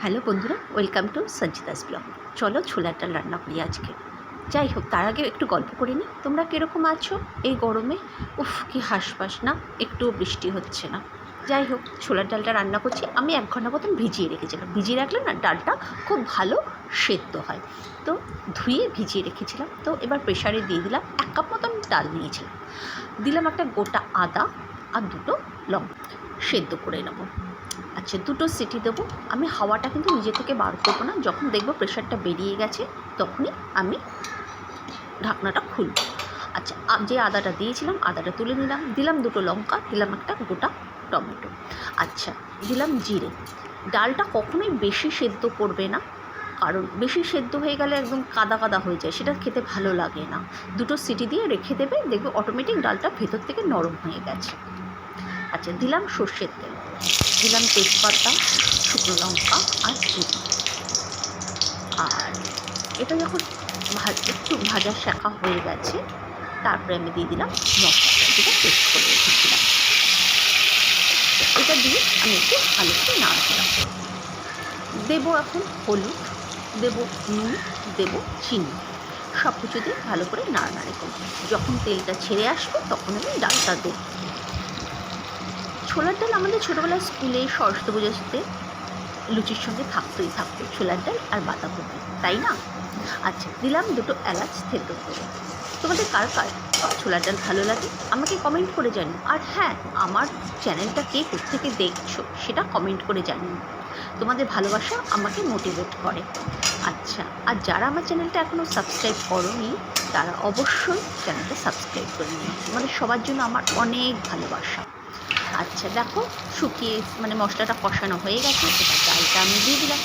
Hello বন্ধুরা, welcome to Sanchita's blog. চলো ছোলার ডাল রান্না করি আজকে। যাই হোক, তার আগে একটু গল্প করে নিই। তোমরা কীরকম আছো এই গরমে? উফ, কি হাসপাস না, একটুও বৃষ্টি হচ্ছে না। যাই হোক, ছোলার ডালটা রান্না করছি। আমি 1 ঘন্টা মতন ভিজিয়ে রেখেছিলাম। ভিজিয়ে রাখলে না ডালটা খুব ভালো সেদ্ধ হয়। তো ধুয়ে ভিজিয়ে রেখেছিলাম। তো এবার প্রেশারে দিয়ে দিলাম। 1 কাপ মতন ডাল নিয়েছিলাম। দিলাম একটা গোটা আদা আর 2টো লঙ্কা, সেদ্ধ করে নেব। আচ্ছা, 2টো সিটি দেবো। আমি হাওয়াটা কিন্তু নিজে থেকে বার করবো না। যখন দেখবো প্রেশারটা বেরিয়ে গেছে তখনই আমি ঢাকনাটা খুলব। আচ্ছা, যে আদাটা দিয়েছিলাম আদাটা তুলে নিলাম। দিলাম 2টো লঙ্কা, দিলাম একটা গোটা টমেটো। আচ্ছা, দিলাম জিরে। ডালটা কখনোই বেশি সেদ্ধ করবে না, কারণ বেশি সেদ্ধ হয়ে গেলে একদম কাদা কাদা হয়ে যায়, সেটা খেতে ভালো লাগে না। 2টো সিটি দিয়ে রেখে দেবে, দেখবে অটোমেটিক ডালটা ভেতর থেকে নরম হয়ে গেছে। আচ্ছা, দিলাম সর্ষের তেল, দিলাম তেজপাতা, শুকনো লঙ্কা আর জিরে। আর এটা যখন একটু ভাজা শেখা হয়ে গেছে, তারপরে আমি দিয়ে দিলাম মশলাটা, যেটা পেস্ট করে রেখেছিলাম। এটা দিয়ে আমি একটু ভালো করে নাড়াচাড়া করব। দেবো এখন হলুদ, দেবো নুন, দেবো চিনি, সব কিছু দিয়ে ভালো করে নাড়ানাড়ি করব। যখন তেলটা ছেড়ে আসবে তখন আমি ডালটা দেবো। ছোলার ডাল আমাদের ছোটোবেলায় স্কুলে সরস্বতী পুজোতে লুচির সঙ্গে থাকতোই থাকতো, ছোলার ডাল আর বাঁধাকপি, তাই না? আচ্ছা, দিলাম 2টো এলাচ থেতো করে। তোমাদের কার কার ছোলার ডাল ভালো লাগে আমাকে কমেন্ট করে জানিও। আর হ্যাঁ, আমার চ্যানেলটা কে কোত্থেকে দেখছো সেটা কমেন্ট করে জানিও। তোমাদের ভালোবাসা আমাকে মোটিভেট করে। আচ্ছা, আর যারা আমার চ্যানেলটা এখনও সাবস্ক্রাইব করোনি তারা অবশ্যই চ্যানেলটা সাবস্ক্রাইব করে নিও। তোমাদের সবার জন্য আমার অনেক ভালোবাসা। আচ্ছা দেখো, শুকিয়ে মশলাটা কষানো হয়ে গেছে। এবার ডালটা আমি দিয়ে দিলাম।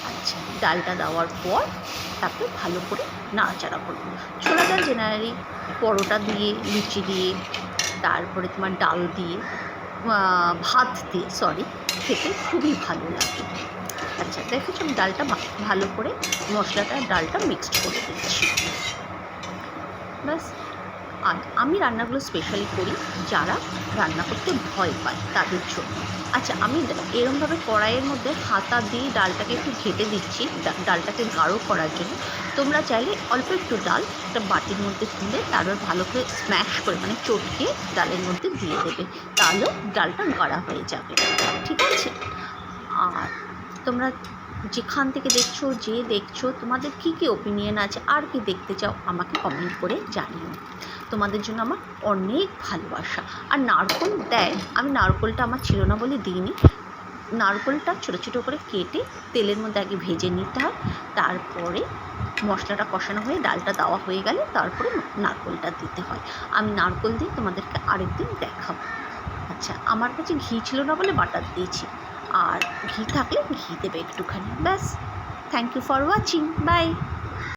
আচ্ছা, ডালটা দেওয়ার পর তাকে ভালো করে নাড়াচাড়া করবো। ছোলা ডাল জেনারেলি পরোটা দিয়ে, লুচি দিয়ে, তারপরে তোমার ডাল দিয়ে, ভাত দিয়ে খেতে খুবই ভালো লাগে। আচ্ছা দেখেছো, আমি ডালটা ভালো করে মশলাটা ডালটা মিক্সড করে দিচ্ছি। ব্যাস। আর আমি রান্নাগুলো স্পেশালি করি যারা রান্না করতে ভয় পায় তাদের জন্য। আচ্ছা, আমি এরমভাবে কড়াইয়ের মধ্যে হাতা দিয়ে ডালটাকে একটু ঘেটে দিচ্ছি, ডালটাকে গাঢ় করার জন্য। তোমরা চাইলে অল্প একটু ডাল একটা বাটির মধ্যে তুলে তারপর ভালো করে স্ম্যাশ করে চটকে ডালের মধ্যে দিয়ে দেবে, তাহলেও ডালটা গাঢ়া হয়ে যাবে। ঠিক আছে? আর তোমরা যেখান থেকে দেখছো, যে দেখছো, তোমাদের কী কী ওপিনিয়ন আছে, আর কি দেখতে চাও আমাকে কমেন্ট করে জানিও। তোমাদের জন্য আমার অনেক ভালোবাসা। আর নারকেল দেয়, আমি নারকেলটা আমার ছিল না বলে দিইনি। নারকেলটা ছোটো ছোটো করে কেটে তেলের মধ্যে আগে ভেজে নিতে হয়, তারপরে মশলাটা কষানো হয়ে ডালটা দেওয়া হয়ে গেলে তারপরে নারকেলটা দিতে হয়। আমি নারকেল দিয়ে তোমাদেরকে আরেকদিন দেখাবো। আচ্ছা, আমার কাছে ঘি ছিল না বলে বাটার দিয়েছি, আর ঘি থাকলে ঘি দেবে একটুখানি। ব্যাস। Thank you for watching. By.